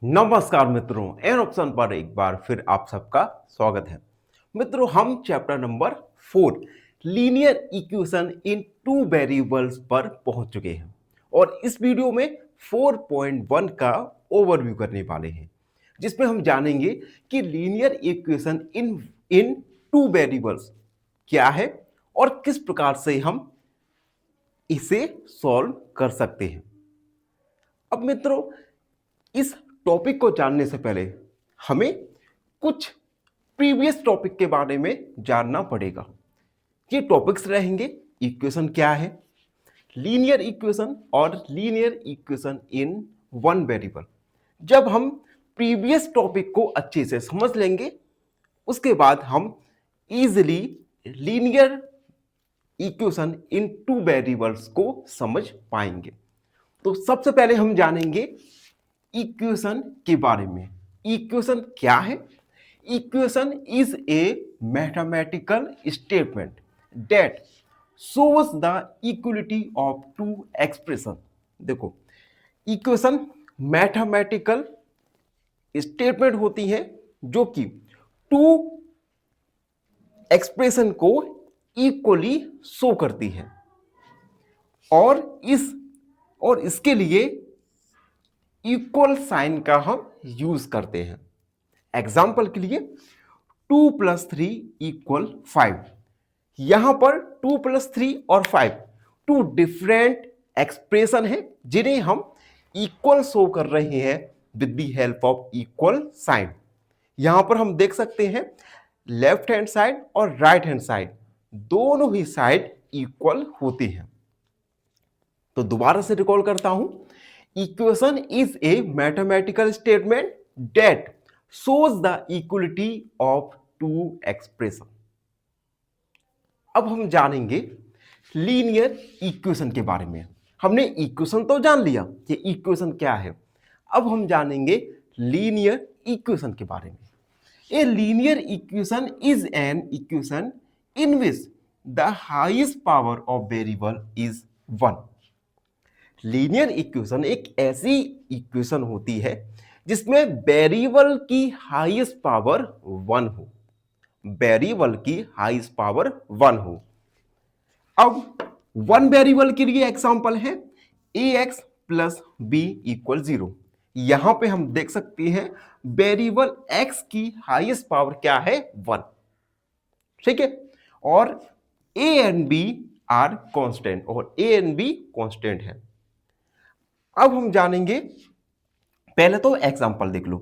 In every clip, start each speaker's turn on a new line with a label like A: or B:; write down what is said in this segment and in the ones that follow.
A: नमस्कार मित्रों, an option पर एक बार फिर आप सबका स्वागत है। मित्रों, हम chapter number 4 linear equation in two variables पर पहुंच चुके हैं और इस वीडियो में 4.1 का ओवरव्यू करने वाले हैं, जिसमें हम जानेंगे कि लीनियर इक्वेशन इन इन टू वेरिएबल्स क्या है और किस प्रकार से हम इसे सॉल्व कर सकते हैं। अब मित्रों, इस टॉपिक को जानने से पहले हमें कुछ प्रीवियस टॉपिक के बारे में जानना पड़ेगा। ये टॉपिक्स रहेंगे: इक्वेशन क्या है, लीनियर इक्वेशन और linear equation in one variable. जब हम प्रीवियस टॉपिक को अच्छे से समझ लेंगे, उसके बाद हम easily linear equation in two variables को समझ पाएंगे। तो सबसे पहले हम जानेंगे इक्वेशन के बारे में। इक्वेशन क्या है? Equation is a mathematical statement that shows the equality of two expression. देखो, इक्वेशन मैथमेटिकल स्टेटमेंट होती है जो कि टू एक्सप्रेशन को इक्वली शो करती है और इसके लिए इक्वल साइन का हम यूज करते हैं। एग्जाम्पल के लिए 2 + 3 = 5। यहां पर 2 + 3 और 5 टू डिफरेंट एक्सप्रेशन है जिन्हें हम इक्वल शो कर रहे हैं with the help of equal sign. यहां पर हम देख सकते हैं लेफ्ट हैंड साइड और राइट हैंड साइड दोनों ही साइड इक्वल होती हैं। तो दोबारा से रिकॉल करता हूं, equation is a mathematical statement that shows the equality of two expression. अब हम जानेंगे लीनियर इक्वेशन के बारे में। हमने इक्वेशन तो जान लिया कि इक्वेशन क्या है, अब हम जानेंगे लीनियर इक्वेशन के बारे में। ए linear equation is an equation in which the highest power of variable is 1। Linear equation एक ऐसी इक्वेशन होती है जिसमें वेरिएबल की हाईएस्ट पावर 1 हो। वेरिएबल की हाईएस्ट पावर 1 हो। अब वन वेरिएबल के लिए एग्जांपल है ax + b = 0। यहां पे हम देख सकते हैं वेरिएबल x की हाईएस्ट पावर क्या है? 1। ठीक है, और a and b are constant और a एंड b कांस्टेंट है। अब हम जानेंगे, पहले तो एग्जांपल देख लो।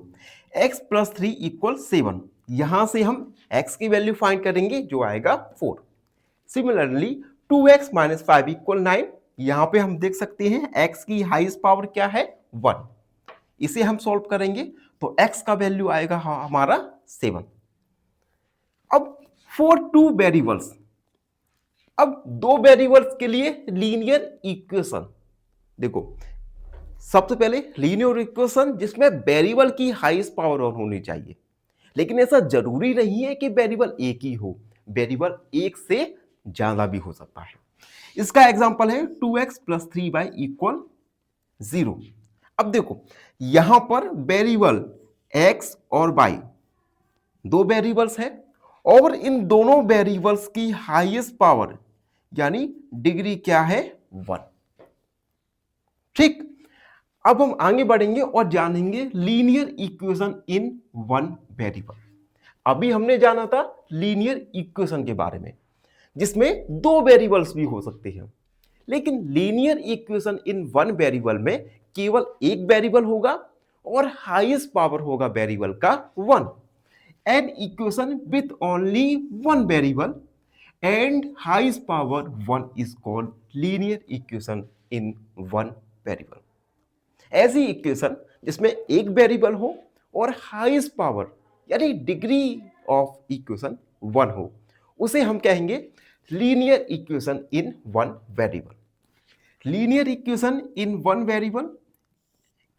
A: x + 3 = 7। यहां से हम x की वैल्यू फाइंड करेंगे जो आएगा 4। Similarly 2x - 5 = 9। यहां पे हम देख सकते हैं x की हाईएस्ट पावर क्या है? 1। इसे हम सॉल्व करेंगे तो x का वैल्यू आएगा हमारा 7। अब फॉर टू वेरिएबल्स, अब दो वेरिएबल्स के लिए लीनियर इक्वेशन। देखो, सबसे पहले लीनियर इक्वेशन जिसमें वेरिएबल की हाईएस्ट पावर ऑन होनी चाहिए, लेकिन ऐसा जरूरी नहीं है कि वेरिएबल एक ही हो, वेरिएबल एक से ज्यादा भी हो सकता है। इसका एग्जांपल है 2x + 3y = 0। अब देखो, यहां पर वेरिएबल x और y दो वेरिएबल्स है और इन दोनों वेरिएबल्स की हाईएस्ट पावर यानी डिग्री क्या है? 1। ठीक, अब हम आगे बढ़ेंगे और जानेंगे linear equation in one variable. अभी हमने जाना था लीनियर इक्वेशन के बारे में जिसमें दो वेरिएबल्स भी हो सकते हैं, लेकिन linear equation in one variable में केवल एक वेरिएबल होगा और हाईएस्ट पावर होगा वेरिएबल का 1। An equation with only one variable and highest power 1 is called linear equation in one variable. ऐसी इक्वेशन जिसमें एक वेरिएबल हो और हाईएस्ट पावर यानी डिग्री ऑफ इक्वेशन 1 हो, उसे हम कहेंगे linear equation in one variable. Linear equation in one variable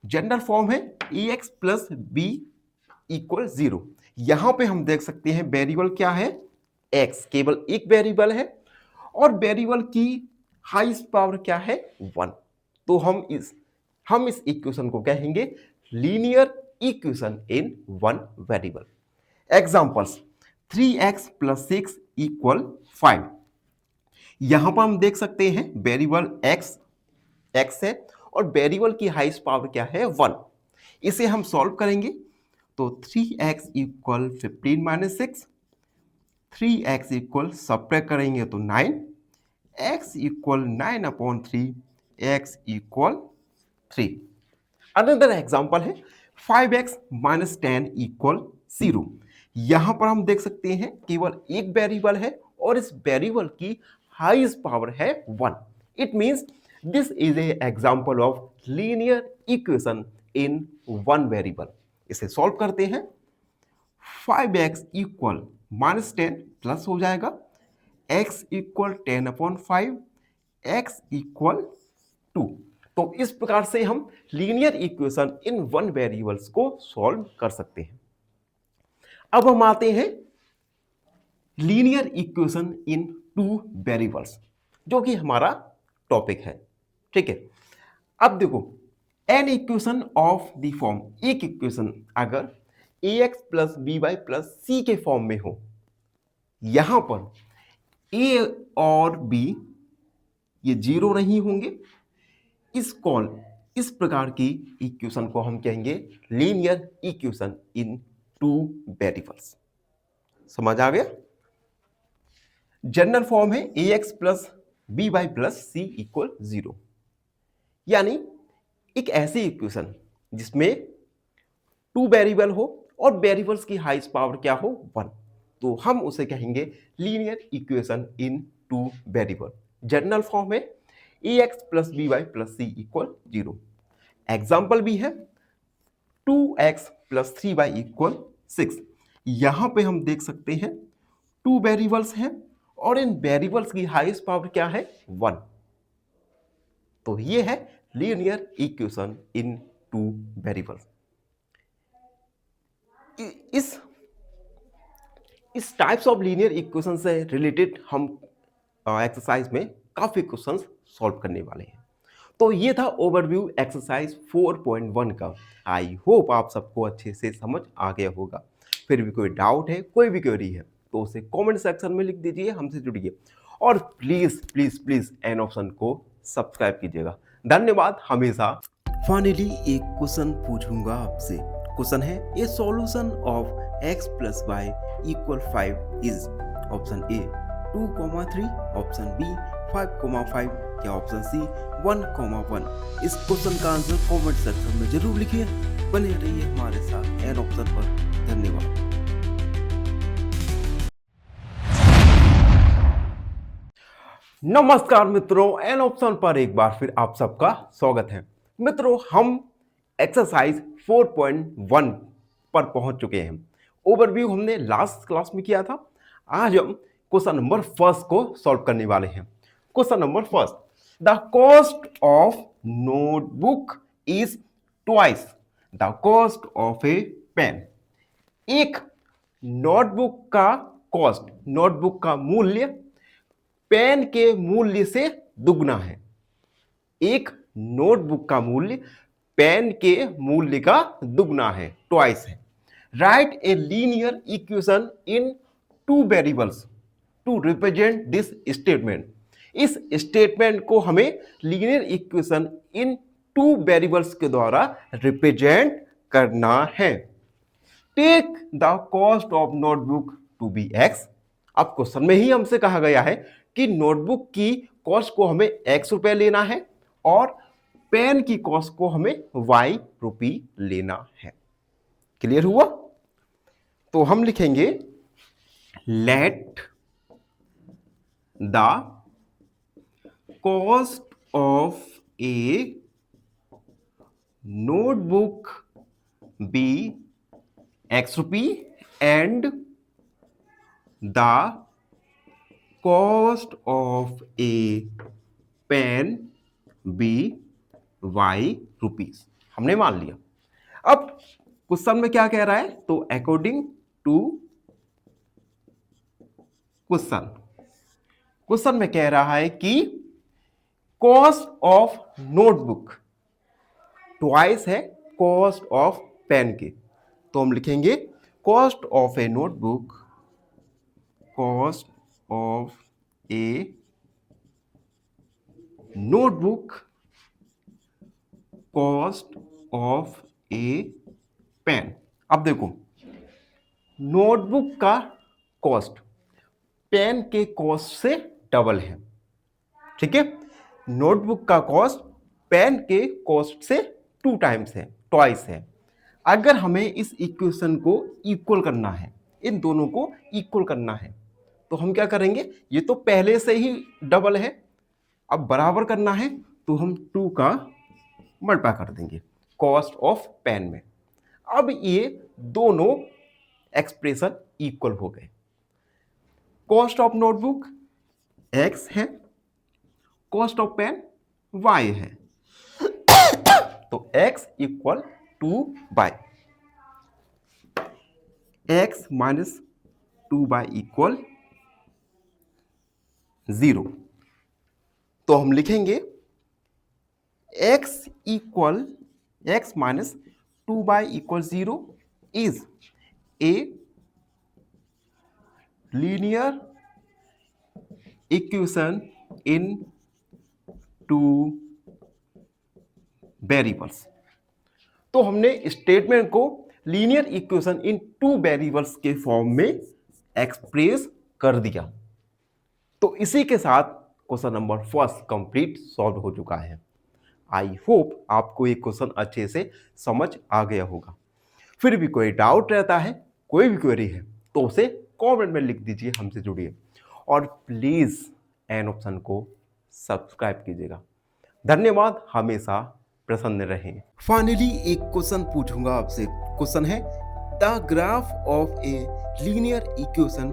A: general form है ax + b = 0। यहां पे हम देख सकते हैं वेरिएबल क्या है? x, केवल एक वेरिएबल है और वेरिएबल की हाईएस्ट पावर क्या है? 1। तो हम इस इक्वेशन को कहेंगे linear equation in one variable. Examples, 3x + 6 = 5। यहां पर हम देख सकते हैं वेरिएबल x है और वेरिएबल की हाईएस्ट पावर क्या है, 1। इसे हम सॉल्व करेंगे तो 3x = 15 - 6, 3x सब्ट्रैक्ट करेंगे तो 9, x = 9/3, x = 3। अनदर एग्जांपल है 5x - 10 = 0। यहां पर हम देख सकते हैं केवल एक वेरिएबल है और इस वेरिएबल की हाईएस्ट पावर है 1। It means this is a example of linear equation in one variable. इसे सॉल्व करते हैं। 5x = -10 प्लस हो जाएगा, x = 10/5, x = 2। तो इस प्रकार से हम linear equation in one variables को सॉल्व कर सकते हैं। अब हम आते हैं linear equation in two variables, जो कि हमारा टॉपिक है। ठीक है, अब देखो, an equation of the form, एक इक्वेशन अगर ax + by + c के फॉर्म में हो, यहां पर a और b ये 0 नहीं होंगे, इस प्रकार की इक्वेशन को हम कहेंगे linear equation in two variables. समझ आ गया? जनरल फॉर्म है ax + by + c = 0, यानी एक ऐसी इक्वेशन जिसमें टू वेरिएबल हो और वेरिएबल्स की हाईएस्ट पावर क्या हो, 1, तो हम उसे कहेंगे linear equation in two variable. General form है ax + by + c = 0। एग्जाम्पल भी है 2x + 3y = 6। यहां पे हम देख सकते हैं टू वेरिएबल्स हैं और इन वेरिएबल्स की हाईएस्ट पावर क्या है, 1। तो ये है linear equation in two variables. इस टाइप्स ऑफ लीनियर इक्वेशन से रिलेटेड हम एक्सरसाइज में काफी क्वेश्चंस सॉल्व करने वाले हैं। तो ये था ओवरव्यू एक्सरसाइज 4.1 का। आई होप आप सबको अच्छे से समझ आ गया होगा। फिर भी कोई डाउट है, कोई भी क्वेरी है, तो उसे कमेंट सेक्शन में लिख दीजिए, हमसे जुड़िए और प्लीज प्लीज प्लीज एन ऑप्शन को सब्सक्राइब कीजिएगा। धन्यवाद हमेशा। फाइनली एक क्वेश्चन पूछूंगा आपसे। क्वेश्चन है, a solution of x + y = 5 is option A 2,3, option B 5,5 या ऑप्शन सी 1,1। इस क्वेश्चन का आंसर कमेंट सेक्शन में जरूर लिखिए। बने रहिए हमारे साथ एन ऑप्शन पर। धन्यवाद। नमस्कार मित्रों, एन ऑप्शन पर एक बार फिर आप सबका स्वागत है। मित्रों, हम एक्सरसाइज 4.1 पर पहुंच चुके हैं। ओवरव्यू हमने लास्ट क्लास में किया था। आज हम क्वेश्चन नंबर 1 को सॉल्व करने वाले हैं। Question number 1, the cost of notebook is twice the cost of a pen. एक नोटबुक का कॉस्ट, नोटबुक का मूल्य पेन के मूल्य से दुगना है। एक नोटबुक का मूल्य पेन के मूल्य का दुगना है, ट्वाइस है। Write a linear equation in two variables to represent this statement. इस स्टेटमेंट को हमें linear equation in two variables के द्वारा रिप्रेजेंट करना है। Take the cost of notebook to be x। अब क्वेश्चन में ही हमसे कहा गया है कि नोटबुक की कॉस्ट को हमें x रुपए लेना है और पेन की कॉस्ट को हमें y रुपये लेना है। क्लियर हुआ? तो हम लिखेंगे let the cost of a notebook be x रुपये and the cost of a pen be y rupees. हमने मान लिया। अब क्वेश्चन में क्या कह रहा है, तो अकॉर्डिंग टू क्वेश्चन में कह रहा है कि कॉस्ट ऑफ नोटबुक ट्वाइस है कॉस्ट ऑफ पेन के। तो हम लिखेंगे cost of a notebook, cost of a notebook, cost of a pen. अब देखो, नोटबुक का कॉस्ट पेन के कॉस्ट से डबल है, ठीक है। नोटबुक का कॉस्ट पेन के कॉस्ट से 2 टाइम्स है, ट्वाइस है। अगर हमें इस इक्वेशन को इक्वल करना है, इन दोनों को इक्वल करना है, तो हम क्या करेंगे, ये तो पहले से ही डबल है, अब बराबर करना है तो हम 2 का मल्टीप्लाई कर देंगे कॉस्ट ऑफ पेन में। अब ये दोनों एक्सप्रेशन इक्वल हो गए। कॉस्ट ऑफ नोटबुक x है, कॉस्ट ऑफ पेन y है, तो x equal 2y, x minus 2y equal 0। तो हम लिखेंगे x minus 2y equal 0 is a linear equation in 2 variables. तो हमने स्टेटमेंट को लीनियर इक्वेशन इन 2 वेरिएबल्स के फॉर्म में एक्सप्रेस कर दिया। तो इसी के साथ question number first complete solve हो चुका है। आई होप आपको ये क्वेश्चन अच्छे से समझ आ गया होगा। फिर भी कोई डाउट रहता है, कोई भी क्वेरी है, तो उसे कमेंट में लिख दीजिए, हमसे जुड़िए और प्लीज एन ऑप्शन को सब्सक्राइब कीजिएगा। धन्यवाद, हमेशा प्रसन्न रहें। फाइनली एक क्वेश्चन पूछूंगा आपसे। क्वेश्चन है the graph of a linear equation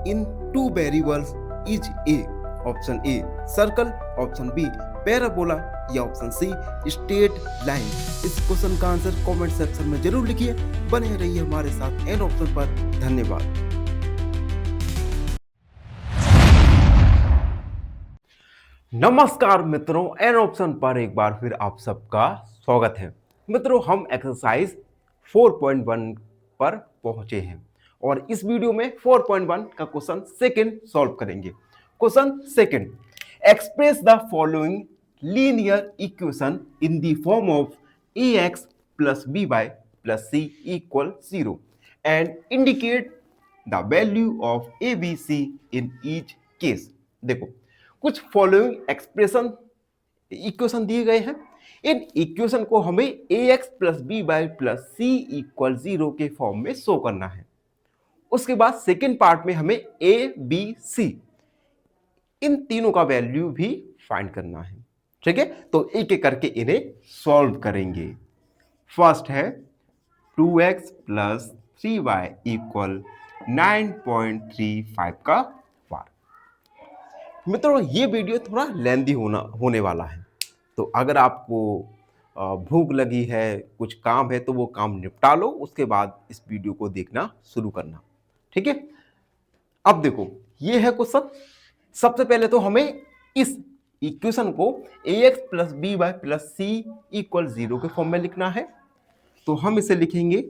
A: in 2 variables is a. Option A circle, option B parabola या ऑप्शन सी स्ट्रेट लाइन। इस क्वेश्चन का आंसर कमेंट सेक्शन में जरूर लिखिए। बने रहिए हमारे साथ एन ऑप्शन पर। धन्यवाद। नमस्कार मित्रों, एन ऑप्शन पर एक बार फिर आप सबका स्वागत है। मित्रों, हम एक्सरसाइज 4.1 पर पहुंचे हैं और इस वीडियो में 4.1 का क्वेश्चन सेकंड सॉल्व करेंगे। Question second, express the following linear equation in the form of ax plus by plus c equal 0 and indicate the value of abc in each case। देखो, कुछ फॉलोइंग एक्सप्रेशन इक्वेशन दिए गए हैं। In equation को हमें ax plus b y plus सी equal 0 के form में show करना है। उसके बाद सेकेंड पार्ट में हमें a b c इन तीनों का वैल्यू भी फाइंड करना है, ठीक है। तो एक एक करके इन्हें सॉल्व करेंगे। फर्स्ट है 2x प्लस 3y इक्वल 9.35 का वार। मित्रों, ये वीडियो थोड़ा लेंदी होने वाला है, तो अगर आपको भूख लगी है, कुछ काम है, तो वो काम निपटा लो, उसके बाद इस वीडियो को देखना शुरू करना, ठीक है। अब देखो, ये है क्वेश्चन। सबसे पहले तो हमें इस इक्वेशन को ax plus B Y plus सी इक्वल 0 के फॉर्म में लिखना है। तो हम इसे लिखेंगे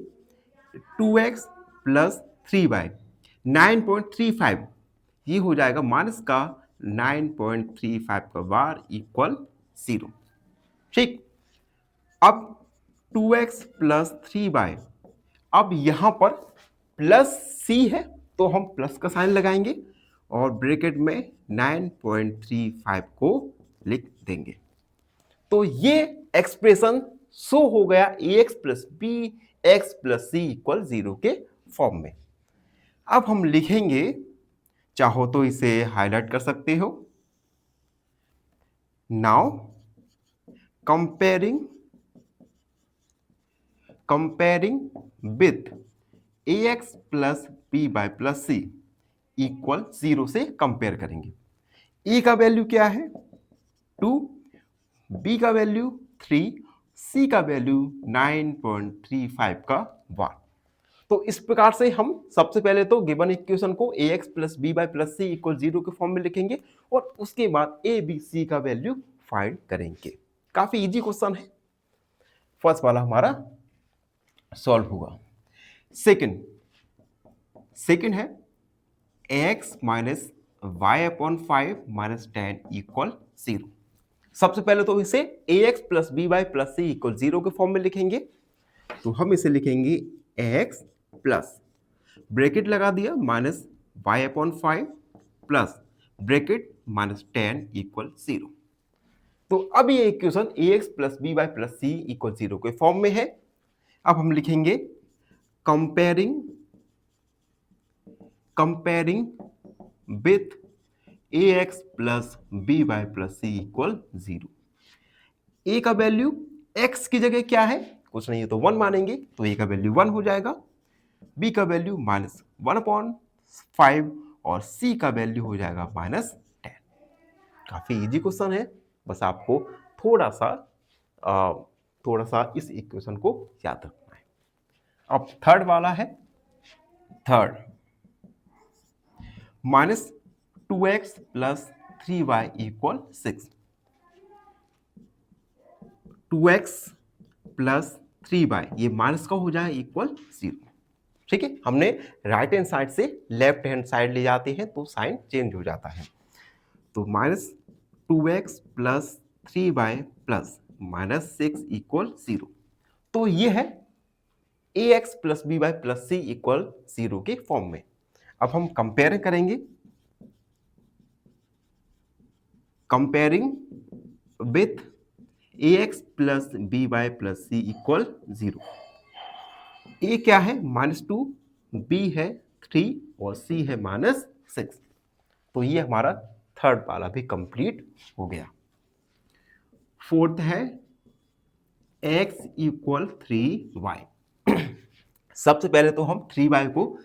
A: 2x प्लस 3y 9.35, ये हो जाएगा माइनस का 9.35 का बार इक्वल 0, ठीक। अब 2x प्लस 3y, अब यहां पर प्लस c है तो हम प्लस का साइन लगाएंगे और ब्रैकेट में 9.35 को लिख देंगे। तो ये एक्सप्रेशन शो हो गया ax plus B X plus सी इक्वल 0 के फॉर्म में। अब हम लिखेंगे, चाहो तो इसे हाईलाइट कर सकते हो। Now comparing with ax plus b y plus C equal 0 से कंपेयर करेंगे। ए का वैल्यू क्या है 2, बी का वैल्यू 3, सी का वैल्यू 9.35 का 1। तो इस प्रकार से हम सबसे पहले तो गिवन इक्वेशन को ax plus b y plus सी इक्वल 0 के फॉर्म में लिखेंगे और उसके बाद ए बी सी का वैल्यू फाइंड करेंगे। काफी इजी क्वेश्चन है। फर्स्ट वाला हमारा सॉल्व होगा। सेकंड सेकंड है X minus Y upon 5 minus 10 equal 0। सबसे पहले तो इसे A X plus B Y plus C equal 0 के फॉर्म में लिखेंगे। तो हम इसे लिखेंगे एक्स प्लस ब्रैकेट लगा दिया minus Y upon 5 plus bracket minus 10 equal 0। तो अब ये equation A X plus B Y plus C equal 0 के फॉर्म में है। अब हम लिखेंगे comparing with A X plus B Y plus C equal 0। A का वैल्यू एक्स की जगह क्या है, कुछ नहीं है तो 1 मानेंगे, तो ए का वैल्यू 1 हो जाएगा। बी का वैल्यू माइनस 1/5 और सी का वैल्यू हो जाएगा माइनस 10। काफी इजी क्वेश्चन है, बस आपको थोड़ा सा इस इक्वेशन को याद रखना है। अब थर्ड वाला है, third minus 2x plus 3y equal 6। 2x plus 3y ये माइनस का हो जाए इक्वल 0। ठीक है, हमने राइट हैंड साइड से लेफ्ट हैंड साइड ले जाते हैं तो साइन चेंज हो जाता है। तो minus 2x plus 3y plus minus 6 equal 0। तो ये है A X plus B Y plus C equal 0 के फॉर्म में। अब हम कंपेयर करेंगे, comparing with A X plus B Y plus C equal 0। ए क्या है -2, बी है 3 और सी है -6। तो ये हमारा थर्ड वाला भी कंप्लीट हो गया। फोर्थ है x इक्वल 3y। सबसे पहले तो हम 3y को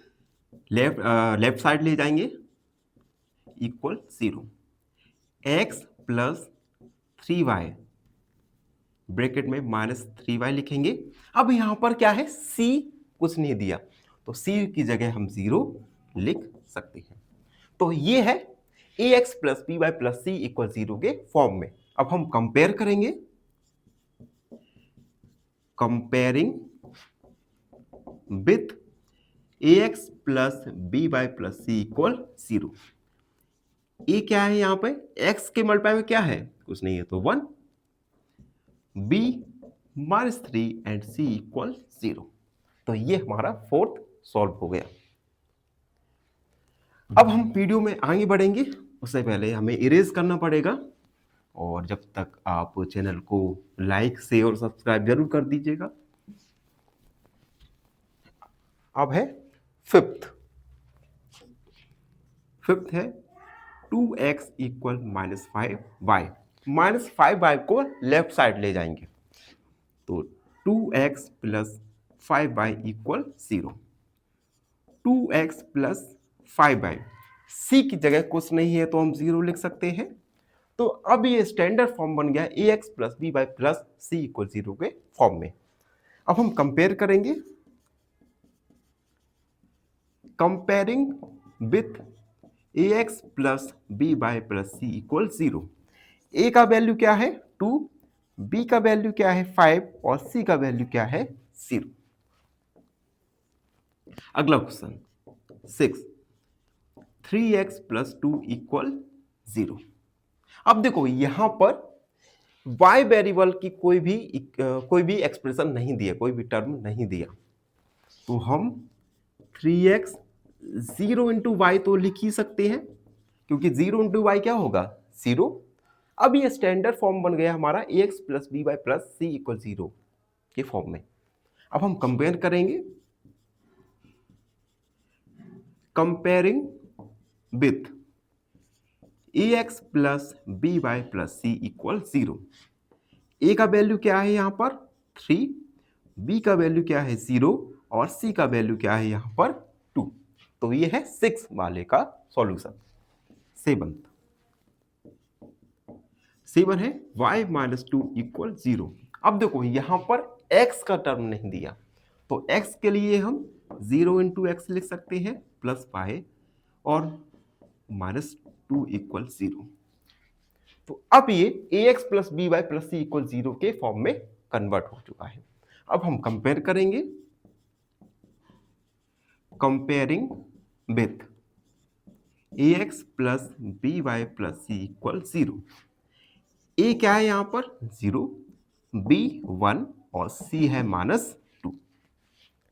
A: लेफ्ट साइड ले जाएंगे equal 0। x plus 3y bracket में -3y लिखेंगे। अब यहां पर क्या है, c कुछ नहीं दिया तो c की जगह हम 0 लिख सकते हैं। तो ये है A X plus B Y plus C equal 0 के फॉर्म में। अब हम कंपेयर करेंगे, comparing with A X plus B Y plus C equal 0। ए क्या है यहां पे, x के मल्टीप्लाई में क्या है, कुछ नहीं है तो 1, b -3 एंड c इक्वल 0। तो ये हमारा फोर्थ सॉल्व हो गया। अब हम वीडियो में आगे बढ़ेंगे, उससे पहले हमें इरेज करना पड़ेगा, और जब तक आप चैनल को लाइक शेयर और सब्सक्राइब जरूर कर दीजिएगा। अब है फिफ्थ है 2x इक्वल -5y। -5y को लेफ्ट साइड ले जाएंगे तो 2x plus 5y equal 0। 2x plus 5y, c की जगह कुछ नहीं है तो हम 0 लिख सकते हैं। तो अब ये स्टैंडर्ड फॉर्म बन गया A X plus B Y plus C equal 0 के फॉर्म में। अब हम कंपेयर करेंगे, comparing with A X plus B Y plus C equal 0। A का वैल्यू क्या है 2, बी का वैल्यू क्या है 5 और सी का वैल्यू क्या है 0। अगला क्वेश्चन 6, 3x प्लस 2 इक्वल 0। अब देखो यहां पर y वेरिएबल की कोई भी एक्सप्रेशन नहीं दिया, कोई भी टर्म नहीं दिया, तो हम 3x 0 इंटू वाई तो लिख ही सकते हैं, क्योंकि 0 इंटू वाई क्या होगा 0। अब ये स्टैंडर्ड फॉर्म बन गया हमारा A X plus B Y plus C equal 0 के फॉर्म में। अब हम कंपेयर करेंगे, comparing with A X plus B Y plus C equal 0। A का वैल्यू क्या है यहां पर 3, बी का वैल्यू क्या है 0 और सी का वैल्यू क्या है यहां पर 2। तो ये है 6 वाले का सॉल्यूशन। 7 है y माइनस 2 इक्वल 0। अब देखो यहां पर x का टर्म नहीं दिया, तो x के लिए हम 0 इंटू एक्स लिख सकते हैं प्लस y और -2 इक्वल 0। तो अब ये A X plus B Y plus C equal 0 के फॉर्म में कन्वर्ट हो चुका है। अब हम कंपेयर करेंगे, comparing with ax plus B Y plus C equal 0। ए क्या है यहाँ पर 0, बी 1 और सी है -2।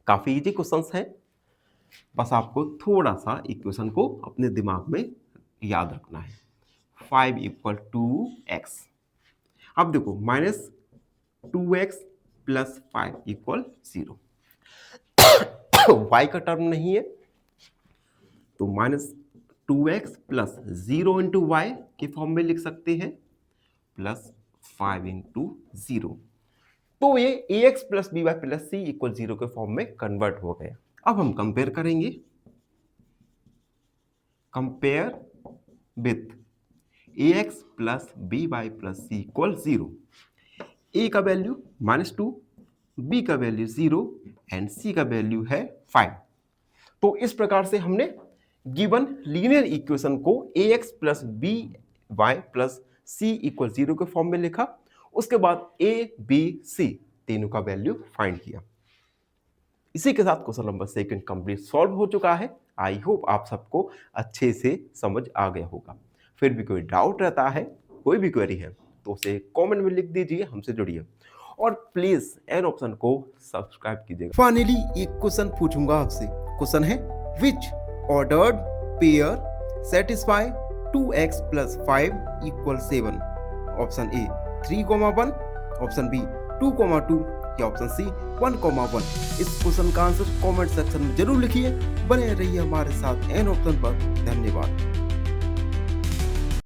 A: काफी इजी क्वेश्चंस हैं, बस आपको थोड़ा सा इक्वेशन को अपने दिमाग में याद रखना है। 5 इक्वल टू एक्स। अब देखो -2x प्लस 5 इक्वल 0। y का टर्म नहीं है तो -2x प्लस 0 इंटू वाई के फॉर्म में लिख सकते हैं प्लस 5 इंटू 0। तो ये ax plus B Y plus सी इक्वल 0 के फॉर्म में कन्वर्ट हो गया। अब हम कंपेयर करेंगे, compare with ax plus B Y plus C equal 0। a का वैल्यू -2, b का वैल्यू 0 एंड c का वैल्यू है 5। तो इस प्रकार से हमने गिवन लीनियर इक्वेशन को ax plus B Y plus सी इक्वल 0 के फॉर्म में लिखा। उसके बाद a b c तीनों का वैल्यू फाइंड किया। इसी के साथ क्वेश्चन नंबर 2 कंप्लीट सॉल्व हो चुका है। आई होप आप सबको अच्छे से समझ आ गया होगा। फिर भी कोई डाउट रहता है, कोई भी क्वेरी है तो उसे कमेंट में लिख दीजिए, हमसे जुड़िए और प्लीज एन ऑप्शन को सब्सक्राइब कीजिएगा। फाइनली एक क्वेश्चन पूछूंगा आपसे। क्वेश्चन है which ordered pair satisfy 2x plus 5 equal 7। Option A 3,1, option B 2,2 या ऑप्शन सी 1,1। इस क्वेश्चन का आंसर कमेंट सेक्शन में जरूर लिखिए। बने रहिए हमारे साथ एन ऑप्शन पर। धन्यवाद।